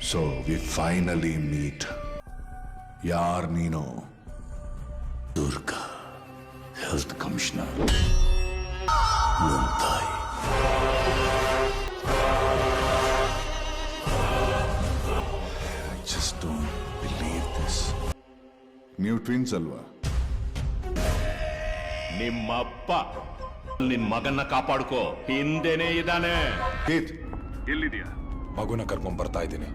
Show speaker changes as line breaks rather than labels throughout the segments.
So we finally meet. ಯಾರ್ ನೀನು? Durga, health commissioner. ನನ್ನ ತಾಯಿ. I just don't believe this. ನೀವು ಟ್ವಿನ್ಸ್ ಅಲ್ವಾ?
ನಿಮ್ಮಪ್ಪ ನಿನ್ ಮಗನ್ನ ಕಾಪಾಡ್ಕೋ, ಹಿಂದೆನೇ ಇದ್ದಾನೆ.
ಕೇತ್,
ಎಲ್ಲಿದ್ಯಾ?
ಮಗುನ ಕರ್ಕೊಂಡ್ ಬರ್ತಾ ಇದ್ದೀನಿ.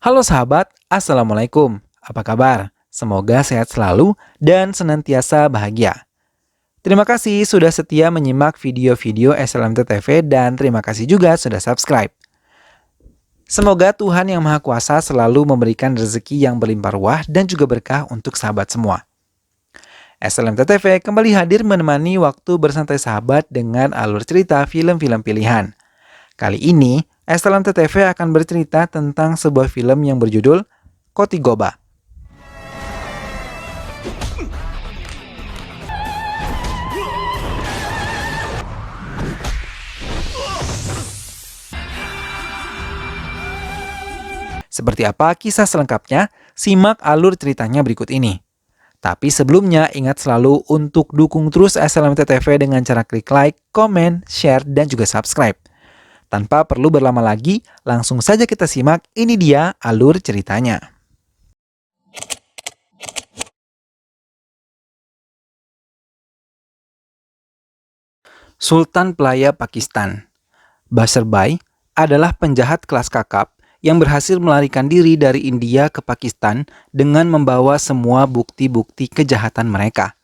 Halo sahabat, Assalamualaikum. Apa kabar? Semoga sehat selalu dan senantiasa bahagia. Terima kasih sudah setia menyimak video-video SLMT TV dan terima kasih juga sudah subscribe. Semoga Tuhan Yang Maha Kuasa selalu memberikan rezeki yang berlimpah ruah dan juga berkah untuk sahabat semua. SLMT TV kembali hadir menemani waktu bersantai sahabat dengan alur cerita film-film pilihan. Kali ini, SLMT TV akan bercerita tentang sebuah film yang berjudul Kotigoba. Seperti apa kisah selengkapnya? Simak alur ceritanya berikut ini. Tapi sebelumnya ingat selalu untuk dukung terus SLMT TV dengan cara klik like, komen, share, dan juga subscribe. Tanpa perlu berlama lagi, langsung saja kita simak, ini dia alur ceritanya. Sultan Pelaya Pakistan. Basirbai adalah penjahat kelas kakap yang berhasil melarikan diri dari India ke Pakistan dengan membawa semua bukti-bukti kejahatan mereka.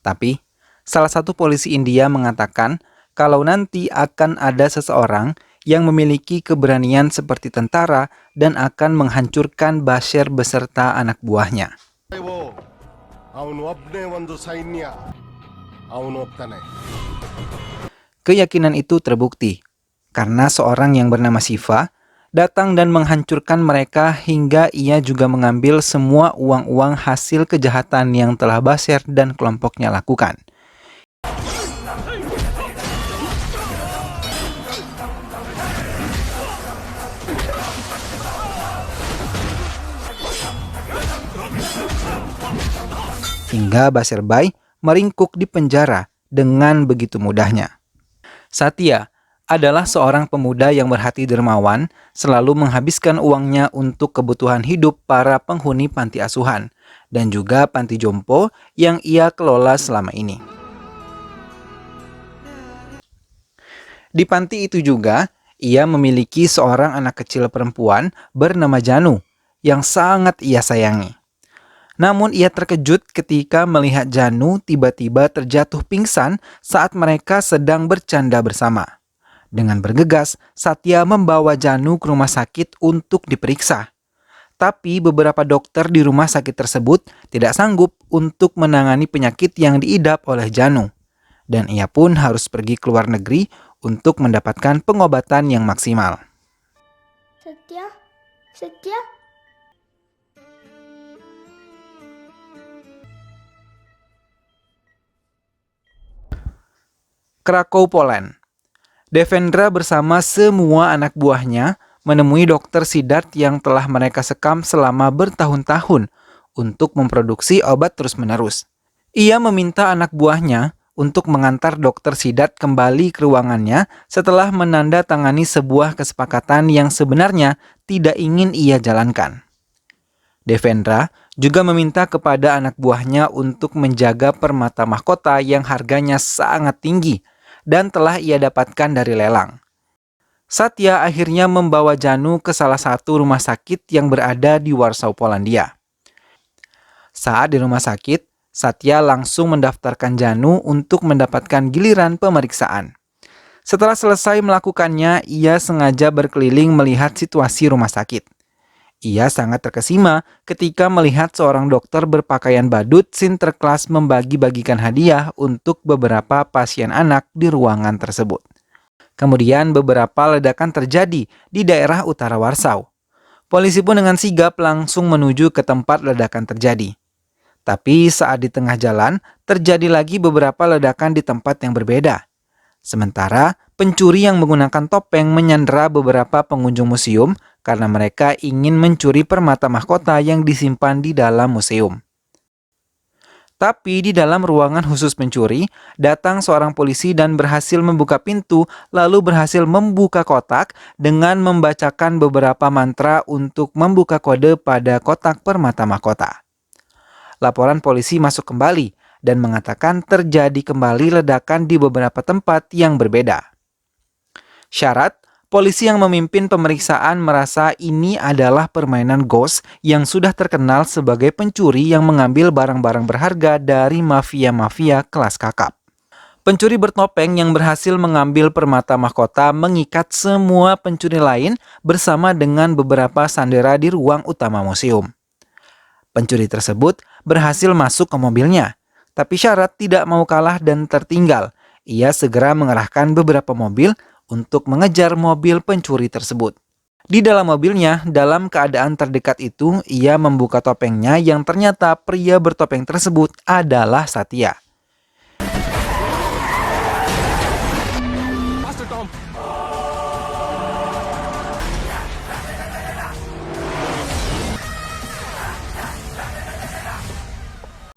Tapi, salah satu polisi India mengatakan kalau nanti akan ada seseorang yang memiliki keberanian seperti tentara dan akan menghancurkan Bashir beserta anak buahnya. Keyakinan itu terbukti karena seorang yang bernama Siva datang dan menghancurkan mereka hingga ia juga mengambil semua uang-uang hasil kejahatan yang telah Bashir dan kelompoknya lakukan. Hingga Basirbai meringkuk di penjara dengan begitu mudahnya. Satya adalah seorang pemuda yang berhati dermawan, selalu menghabiskan uangnya untuk kebutuhan hidup para penghuni panti asuhan dan juga panti jompo yang ia kelola selama ini. Di panti itu juga, ia memiliki seorang anak kecil perempuan bernama Janu yang sangat ia sayangi. Namun ia terkejut ketika melihat Janu tiba-tiba terjatuh pingsan saat mereka sedang bercanda bersama. Dengan bergegas, Satya membawa Janu ke rumah sakit untuk diperiksa. Tapi beberapa dokter di rumah sakit tersebut tidak sanggup untuk menangani penyakit yang diidap oleh Janu. Dan ia pun harus pergi ke luar negeri untuk mendapatkan pengobatan yang maksimal.
Satya?
Krakow, Poland. Devendra bersama semua anak buahnya menemui Dr. Siddharth yang telah mereka sekam selama bertahun-tahun untuk memproduksi obat terus-menerus. Ia meminta anak buahnya untuk mengantar Dr. Siddharth kembali ke ruangannya setelah menandatangani sebuah kesepakatan yang sebenarnya tidak ingin ia jalankan. Devendra juga meminta kepada anak buahnya untuk menjaga permata mahkota yang harganya sangat tinggi dan telah ia dapatkan dari lelang. Satya akhirnya membawa Janu ke salah satu rumah sakit yang berada di Warsaw, Polandia. Saat di rumah sakit, Satya langsung mendaftarkan Janu untuk mendapatkan giliran pemeriksaan. Setelah selesai melakukannya, ia sengaja berkeliling melihat situasi rumah sakit. Ia sangat terkesima ketika melihat seorang dokter berpakaian badut Sinterklas membagi-bagikan hadiah untuk beberapa pasien anak di ruangan tersebut. Kemudian beberapa ledakan terjadi di daerah utara Warsaw. Polisi pun dengan sigap langsung menuju ke tempat ledakan terjadi. Tapi saat di tengah jalan, terjadi lagi beberapa ledakan di tempat yang berbeda. Sementara, pencuri yang menggunakan topeng menyandera beberapa pengunjung museum karena mereka ingin mencuri permata mahkota yang disimpan di dalam museum. Tapi di dalam ruangan khusus pencuri, datang seorang polisi dan berhasil membuka pintu, lalu berhasil membuka kotak dengan membacakan beberapa mantra untuk membuka kode pada kotak permata mahkota. Laporan polisi masuk kembali dan mengatakan terjadi kembali ledakan di beberapa tempat yang berbeda. Syarat, polisi yang memimpin pemeriksaan merasa ini adalah permainan ghost yang sudah terkenal sebagai pencuri yang mengambil barang-barang berharga dari mafia-mafia kelas kakap. Pencuri bertopeng yang berhasil mengambil permata mahkota mengikat semua pencuri lain bersama dengan beberapa sandera di ruang utama museum. Pencuri tersebut berhasil masuk ke mobilnya, tapi Syarat tidak mau kalah dan tertinggal. Ia segera mengerahkan beberapa mobil untuk mengejar mobil pencuri tersebut. Di dalam mobilnya, dalam keadaan terdekat itu, ia membuka topengnya yang ternyata pria bertopeng tersebut adalah Satya.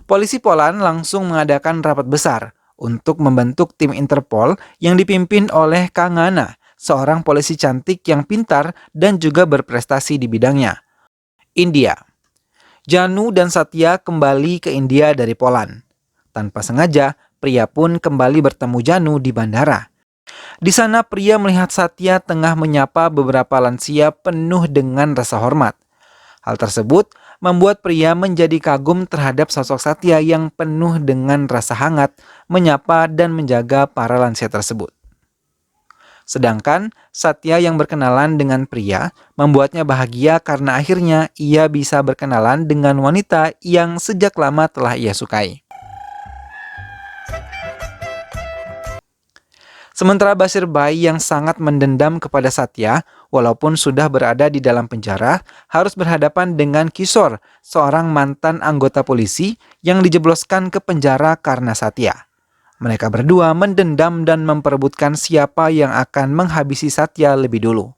Polisi Poland langsung mengadakan rapat besar untuk membentuk tim Interpol yang dipimpin oleh Kangana, seorang polisi cantik yang pintar dan juga berprestasi di bidangnya. India. Janu dan Satya kembali ke India dari Poland. Tanpa sengaja, pria pun kembali bertemu Janu di bandara. Di sana pria melihat Satya tengah menyapa beberapa lansia penuh dengan rasa hormat. Hal tersebut membuat pria menjadi kagum terhadap sosok Satya yang penuh dengan rasa hangat, menyapa dan menjaga para lansia tersebut. Sedangkan Satya yang berkenalan dengan pria membuatnya bahagia karena akhirnya ia bisa berkenalan dengan wanita yang sejak lama telah ia sukai. Sementara Basir Bhai yang sangat mendendam kepada Satya, walaupun sudah berada di dalam penjara, harus berhadapan dengan Kishore, seorang mantan anggota polisi yang dijebloskan ke penjara karena Satya. Mereka berdua mendendam dan memperebutkan siapa yang akan menghabisi Satya lebih dulu.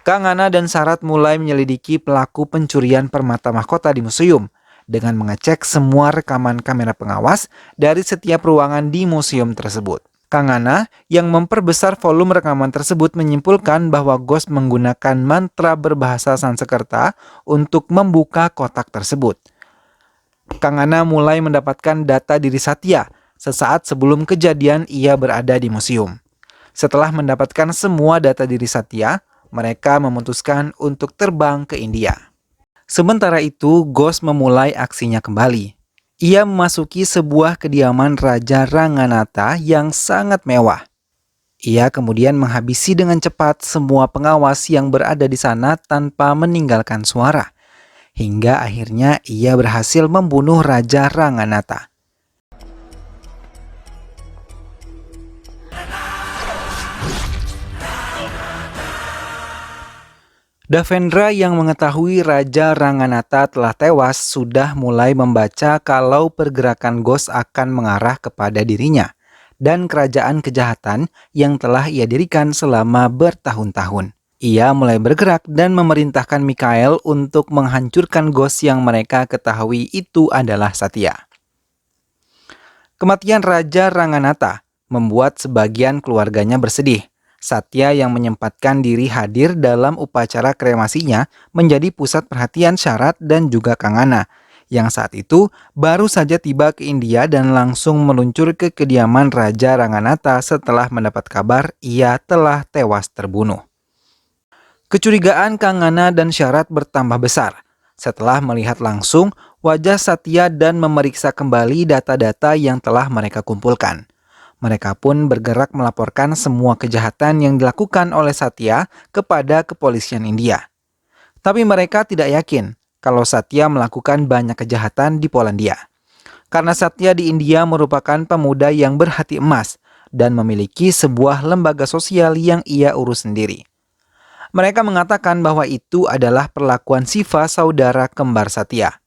Kangana dan Syarat mulai menyelidiki pelaku pencurian permata mahkota di museum dengan mengecek semua rekaman kamera pengawas dari setiap ruangan di museum tersebut. Kangana yang memperbesar volume rekaman tersebut menyimpulkan bahwa Ghost menggunakan mantra berbahasa Sanskerta untuk membuka kotak tersebut. Kangana mulai mendapatkan data diri Satya sesaat sebelum kejadian ia berada di museum. Setelah mendapatkan semua data diri Satya, mereka memutuskan untuk terbang ke India. Sementara itu, Ghost memulai aksinya kembali. Ia memasuki sebuah kediaman Raja Ranganatha yang sangat mewah. Ia kemudian menghabisi dengan cepat semua pengawas yang berada di sana tanpa meninggalkan suara. Hingga akhirnya ia berhasil membunuh Raja Ranganatha. Devendra yang mengetahui Raja Ranganatha telah tewas sudah mulai membaca kalau pergerakan Ghost akan mengarah kepada dirinya dan kerajaan kejahatan yang telah ia dirikan selama bertahun-tahun. Ia mulai bergerak dan memerintahkan Mikhail untuk menghancurkan Ghost yang mereka ketahui itu adalah Satya. Kematian Raja Ranganatha membuat sebagian keluarganya bersedih. Satya yang menyempatkan diri hadir dalam upacara kremasinya menjadi pusat perhatian Syarat dan juga Kangana, yang saat itu baru saja tiba ke India dan langsung meluncur ke kediaman Raja Ranganatha setelah mendapat kabar ia telah tewas terbunuh. Kecurigaan Kangana dan Syarat bertambah besar setelah melihat langsung wajah Satya dan memeriksa kembali data-data yang telah mereka kumpulkan. Mereka pun bergerak melaporkan semua kejahatan yang dilakukan oleh Satya kepada kepolisian India. Tapi mereka tidak yakin kalau Satya melakukan banyak kejahatan di Polandia. Karena Satya di India merupakan pemuda yang berhati emas dan memiliki sebuah lembaga sosial yang ia urus sendiri. Mereka mengatakan bahwa itu adalah perlakuan Siva, saudara kembar Satya.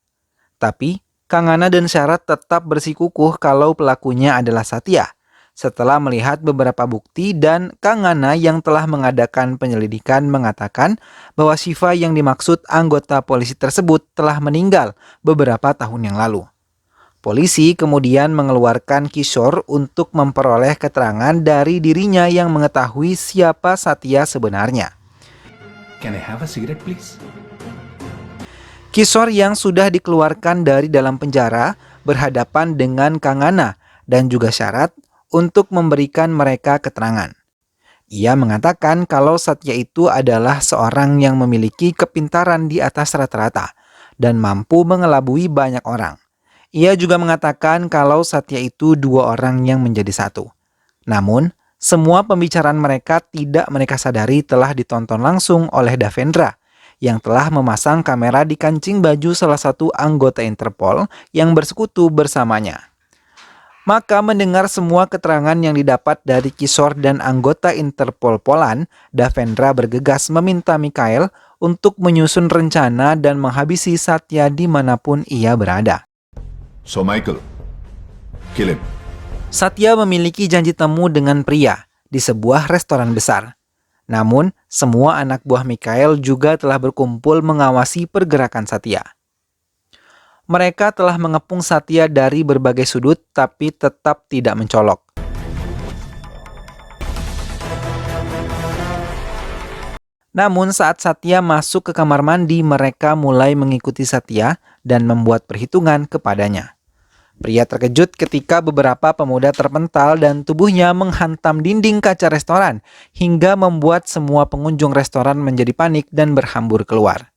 Tapi Kang Ana dan Syarat tetap bersikukuh kalau pelakunya adalah Satya. Setelah melihat beberapa bukti dan Kang Ana yang telah mengadakan penyelidikan mengatakan bahwa Siva yang dimaksud anggota polisi tersebut telah meninggal beberapa tahun yang lalu. Polisi kemudian mengeluarkan Kishore untuk memperoleh keterangan dari dirinya yang mengetahui siapa Satya sebenarnya.
Can I have a cigarette, please?
Kishore yang sudah dikeluarkan dari dalam penjara berhadapan dengan Kang Ana dan juga Syarat untuk memberikan mereka keterangan. Ia mengatakan kalau Satya itu adalah seorang yang memiliki kepintaran di atas rata-rata dan mampu mengelabui banyak orang. Ia juga mengatakan kalau Satya itu dua orang yang menjadi satu. Namun, semua pembicaraan mereka tidak mereka sadari telah ditonton langsung oleh Davendra yang telah memasang kamera di kancing baju salah satu anggota Interpol yang bersekutu bersamanya. Maka mendengar semua keterangan yang didapat dari Kishore dan anggota Interpol Poland, Davendra bergegas meminta Mikhail untuk menyusun rencana dan menghabisi Satya dimanapun ia berada.
So Michael, kill him.
Satya memiliki janji temu dengan pria di sebuah restoran besar. Namun, semua anak buah Mikhail juga telah berkumpul mengawasi pergerakan Satya. Mereka telah mengepung Satya dari berbagai sudut tapi tetap tidak mencolok. Namun saat Satya masuk ke kamar mandi, mereka mulai mengikuti Satya dan membuat perhitungan kepadanya. Pria terkejut ketika beberapa pemuda terpental dan tubuhnya menghantam dinding kaca restoran hingga membuat semua pengunjung restoran menjadi panik dan berhambur keluar.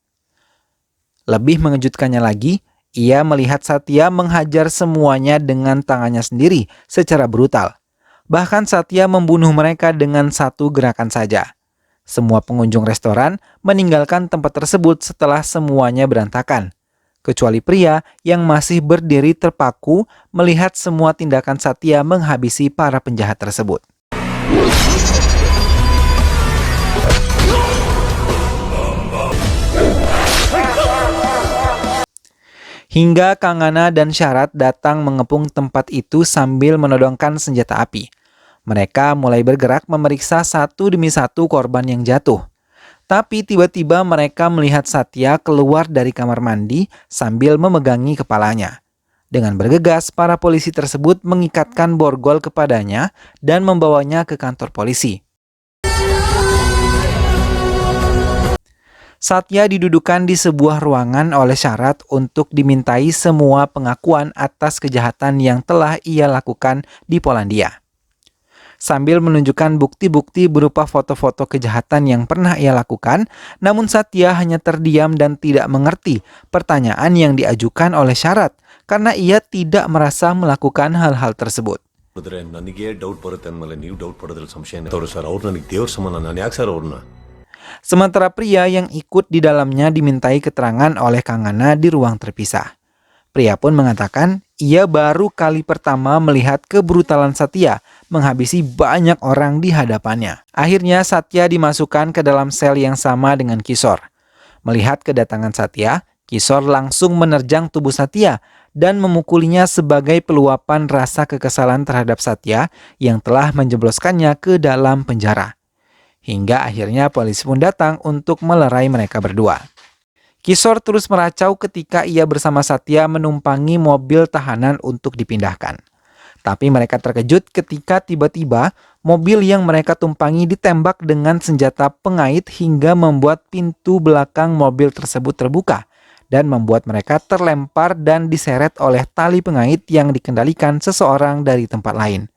Lebih mengejutkannya lagi, ia melihat Satya menghajar semuanya dengan tangannya sendiri secara brutal. Bahkan Satya membunuh mereka dengan satu gerakan saja. Semua pengunjung restoran meninggalkan tempat tersebut setelah semuanya berantakan. Kecuali pria yang masih berdiri terpaku melihat semua tindakan Satya menghabisi para penjahat tersebut. Hingga Kang Ana dan Syarat datang mengepung tempat itu sambil menodongkan senjata api. Mereka mulai bergerak memeriksa satu demi satu korban yang jatuh. Tapi tiba-tiba mereka melihat Satya keluar dari kamar mandi sambil memegangi kepalanya. Dengan bergegas, para polisi tersebut mengikatkan borgol kepadanya dan membawanya ke kantor polisi. Satya didudukan di sebuah ruangan oleh Syarat untuk dimintai semua pengakuan atas kejahatan yang telah ia lakukan di Polandia. Sambil menunjukkan bukti-bukti berupa foto-foto kejahatan yang pernah ia lakukan, namun Satya hanya terdiam dan tidak mengerti pertanyaan yang diajukan oleh Syarat karena ia tidak merasa melakukan hal-hal tersebut. Sementara pria yang ikut di dalamnya dimintai keterangan oleh Kang Ana di ruang terpisah. Pria pun mengatakan ia baru kali pertama melihat kebrutalan Satya menghabisi banyak orang di hadapannya. Akhirnya Satya dimasukkan ke dalam sel yang sama dengan Kishore. Melihat kedatangan Satya, Kishore langsung menerjang tubuh Satya dan memukulinya sebagai peluapan rasa kekesalan terhadap Satya yang telah menjebloskannya ke dalam penjara. Hingga akhirnya polisi pun datang untuk melerai mereka berdua. Kishore terus meracau ketika ia bersama Satya menumpangi mobil tahanan untuk dipindahkan. Tapi mereka terkejut ketika tiba-tiba mobil yang mereka tumpangi ditembak dengan senjata pengait hingga membuat pintu belakang mobil tersebut terbuka dan membuat mereka terlempar dan diseret oleh tali pengait yang dikendalikan seseorang dari tempat lain.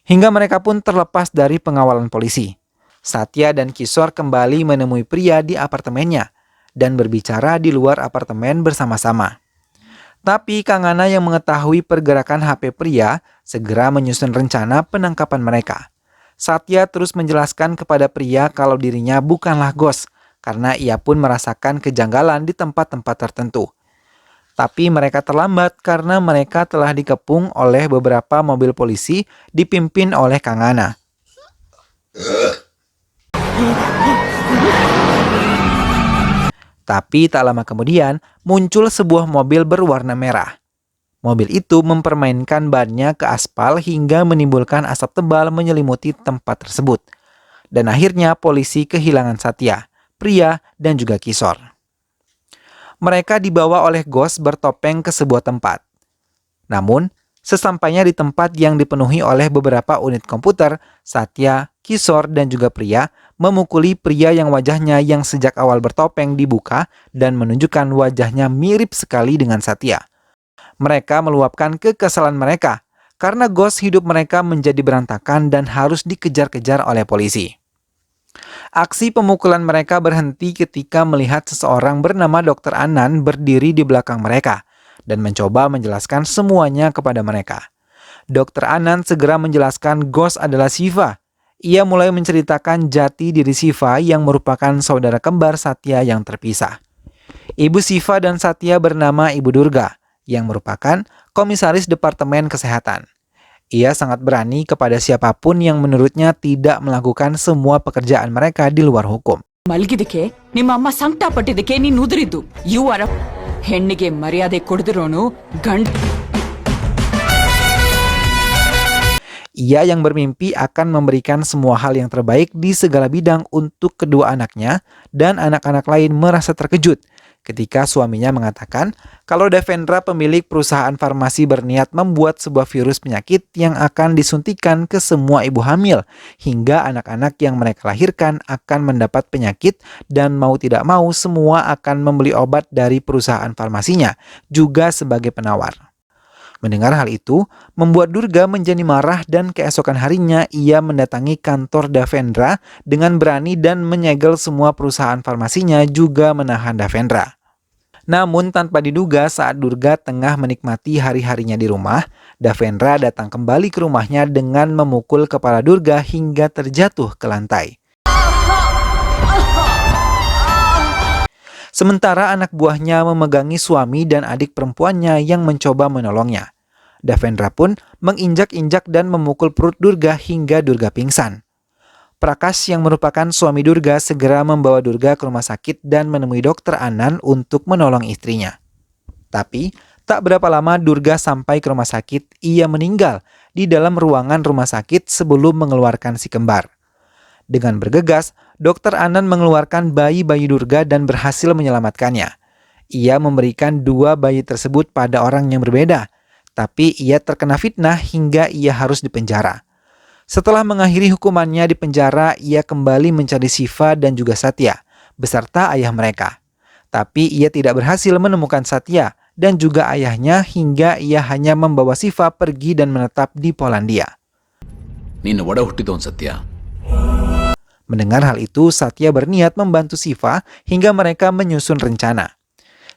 Hingga mereka pun terlepas dari pengawalan polisi. Satya dan Kishore kembali menemui pria di apartemennya dan berbicara di luar apartemen bersama-sama. Tapi Kang Ana yang mengetahui pergerakan HP pria segera menyusun rencana penangkapan mereka. Satya terus menjelaskan kepada pria kalau dirinya bukanlah ghost karena ia pun merasakan kejanggalan di tempat-tempat tertentu. Tapi mereka terlambat karena mereka telah dikepung oleh beberapa mobil polisi dipimpin oleh Kang Ana. Tapi tak lama kemudian muncul sebuah mobil berwarna merah. Mobil itu mempermainkan bannya ke aspal hingga menimbulkan asap tebal menyelimuti tempat tersebut. Dan akhirnya polisi kehilangan Satya, Priya, dan juga Kishore. Mereka dibawa oleh Ghost bertopeng ke sebuah tempat. Namun, sesampainya di tempat yang dipenuhi oleh beberapa unit komputer, Satya, Kishore, dan juga Priya memukuli pria yang wajahnya yang sejak awal bertopeng dibuka dan menunjukkan wajahnya mirip sekali dengan Satya. Mereka meluapkan kekesalan mereka karena Ghost hidup mereka menjadi berantakan dan harus dikejar-kejar oleh polisi. Aksi pemukulan mereka berhenti ketika melihat seseorang bernama Dr. Anand berdiri di belakang mereka dan mencoba menjelaskan semuanya kepada mereka. Dr. Anand segera menjelaskan Ghost adalah Shiva. Ia mulai menceritakan jati diri Shiva yang merupakan saudara kembar Satya yang terpisah. Ibu Shiva dan Satya bernama Ibu Durga, yang merupakan komisaris Departemen Kesehatan. Ia sangat berani kepada siapapun yang menurutnya tidak melakukan semua pekerjaan mereka di luar hukum.
ಮಲಗಿದಕ್ಕೆ ನಿಮ್ಮ ಅಮ್ಮ ಸಂಕಟ ಪಟ್ಟಿದ್ದಕ್ಕೆ ನೀನು ಉದುರಿದ್ದು you are ಹೆಣ್ಣಿಗೆ ಮರ್ಯಾದೆ ಕೊಡದಿರೋನು ಗಂಡ.
Ia yang bermimpi akan memberikan semua hal yang terbaik di segala bidang untuk kedua anaknya, dan anak-anak lain merasa terkejut ketika suaminya mengatakan kalau Devendra pemilik perusahaan farmasi berniat membuat sebuah virus penyakit yang akan disuntikan ke semua ibu hamil hingga anak-anak yang mereka lahirkan akan mendapat penyakit, dan mau tidak mau semua akan membeli obat dari perusahaan farmasinya juga sebagai penawar. Mendengar hal itu, membuat Durga menjadi marah dan keesokan harinya ia mendatangi kantor Devendra dengan berani dan menyegel semua perusahaan farmasinya juga menahan Devendra. Namun tanpa diduga saat Durga tengah menikmati hari-harinya di rumah, Devendra datang kembali ke rumahnya dengan memukul kepala Durga hingga terjatuh ke lantai. Sementara anak buahnya memegangi suami dan adik perempuannya yang mencoba menolongnya. Devendra pun menginjak-injak dan memukul perut Durga hingga Durga pingsan. Prakash yang merupakan suami Durga segera membawa Durga ke rumah sakit dan menemui Dr. Anand untuk menolong istrinya. Tapi, tak berapa lama Durga sampai ke rumah sakit, ia meninggal di dalam ruangan rumah sakit sebelum mengeluarkan si kembar. Dengan bergegas, Dr. Anand mengeluarkan bayi-bayi Durga dan berhasil menyelamatkannya. Ia memberikan 2 bayi tersebut pada orang yang berbeda, tapi ia terkena fitnah hingga ia harus dipenjara. Setelah mengakhiri hukumannya di penjara, ia kembali mencari Shiva dan juga Satya, beserta ayah mereka. Tapi ia tidak berhasil menemukan Satya dan juga ayahnya hingga ia hanya membawa Shiva pergi dan menetap di Polandia.
ನಿನ್ನ ಒಡ ಹುಟ್ಟಿದವನ್ ಸತ್ಯ.
Mendengar hal itu, Satya berniat membantu Shiva hingga mereka menyusun rencana.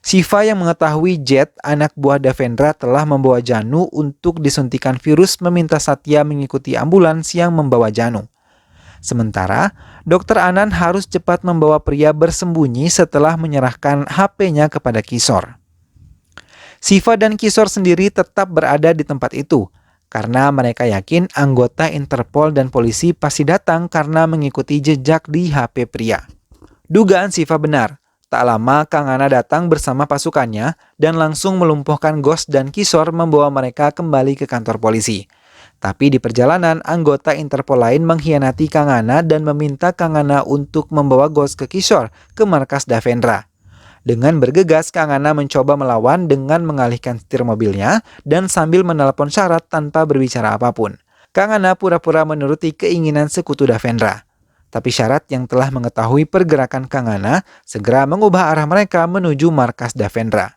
Shiva yang mengetahui Jet, anak buah Devendra, telah membawa Janu untuk disuntikan virus, meminta Satya mengikuti ambulans yang membawa Janu. Sementara, Dr. Anand harus cepat membawa pria bersembunyi setelah menyerahkan HP-nya kepada Kishore. Shiva dan Kishore sendiri tetap berada di tempat itu, karena mereka yakin anggota Interpol dan polisi pasti datang karena mengikuti jejak di HP pria. Dugaan Shiva benar. Tak lama Kang Ana datang bersama pasukannya dan langsung melumpuhkan Ghost dan Kishore, membawa mereka kembali ke kantor polisi. Tapi di perjalanan, anggota Interpol lain mengkhianati Kang Ana dan meminta Kang Ana untuk membawa Ghost ke Kishore ke markas Devendra. Dengan bergegas, Kang Ana mencoba melawan dengan mengalihkan setir mobilnya dan sambil menelepon syarat tanpa berbicara apapun. Kang Ana pura-pura menuruti keinginan sekutu Devendra. Tapi syarat yang telah mengetahui pergerakan Kang Ana segera mengubah arah mereka menuju markas Devendra.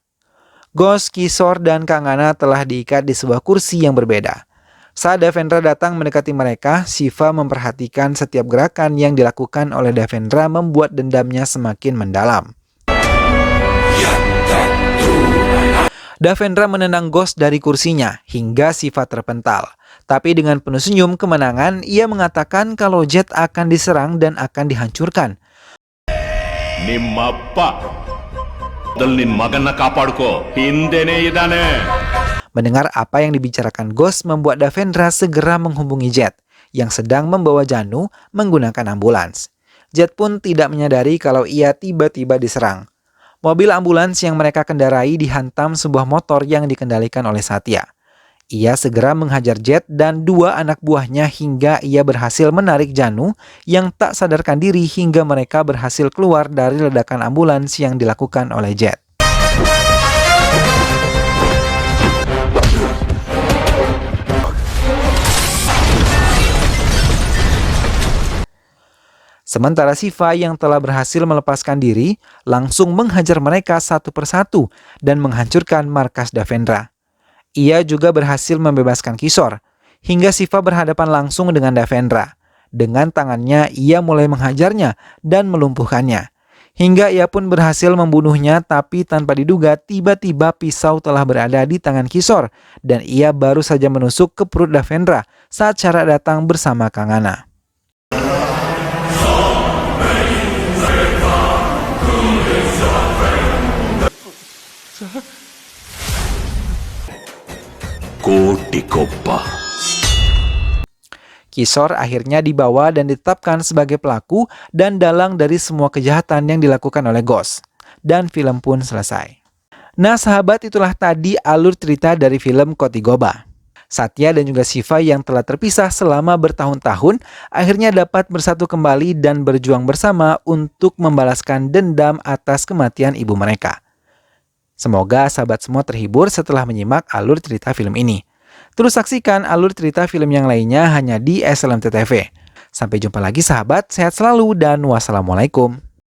Ghost, Kishore, dan Kang Ana telah diikat di sebuah kursi yang berbeda. Saat Devendra datang mendekati mereka, Shiva memperhatikan setiap gerakan yang dilakukan oleh Devendra membuat dendamnya semakin mendalam. Devendra menendang Ghost dari kursinya hingga Shiva terpental. Tapi dengan penuh senyum kemenangan, ia mengatakan kalau Jet akan diserang dan akan dihancurkan.
ನಿಮ್ಮಪ್ಪ ನಿನ್ ಮಗನ್ನ ಕಾಪಾಡ್ಕೋ ಹಿಂದೆನೇ ಇದಾನೆ.
Mendengar apa yang dibicarakan Ghost membuat Devendra segera menghubungi Jet yang sedang membawa Janu menggunakan ambulans. Jet pun tidak menyadari kalau ia tiba-tiba diserang. Mobil ambulans yang mereka kendarai dihantam sebuah motor yang dikendalikan oleh Satya. Ia segera menghajar Jet dan 2 anak buahnya hingga ia berhasil menarik Janu yang tak sadarkan diri hingga mereka berhasil keluar dari ledakan ambulans yang dilakukan oleh Jet. Sementara Siva yang telah berhasil melepaskan diri langsung menghajar mereka satu persatu dan menghancurkan markas Devendra. Ia juga berhasil membebaskan Kishore, hingga Siva berhadapan langsung dengan Devendra. Dengan tangannya ia mulai menghajarnya dan melumpuhkannya. Hingga ia pun berhasil membunuhnya, tapi tanpa diduga tiba-tiba pisau telah berada di tangan Kishore dan ia baru saja menusuk ke perut Devendra saat Shara datang bersama Kangana.
Koti Koppa.
Kishore akhirnya dibawa dan ditetapkan sebagai pelaku dan dalang dari semua kejahatan yang dilakukan oleh Ghost. Dan film pun selesai. Nah sahabat, itulah tadi alur cerita dari film Koti Goba. Satya dan juga Siva yang telah terpisah selama bertahun-tahun akhirnya dapat bersatu kembali dan berjuang bersama untuk membalaskan dendam atas kematian ibu mereka. Semoga sahabat semua terhibur setelah menyimak alur cerita film ini. Terus saksikan alur cerita film yang lainnya hanya di SLMT TV. Sampai jumpa lagi sahabat, sehat selalu dan wassalamualaikum.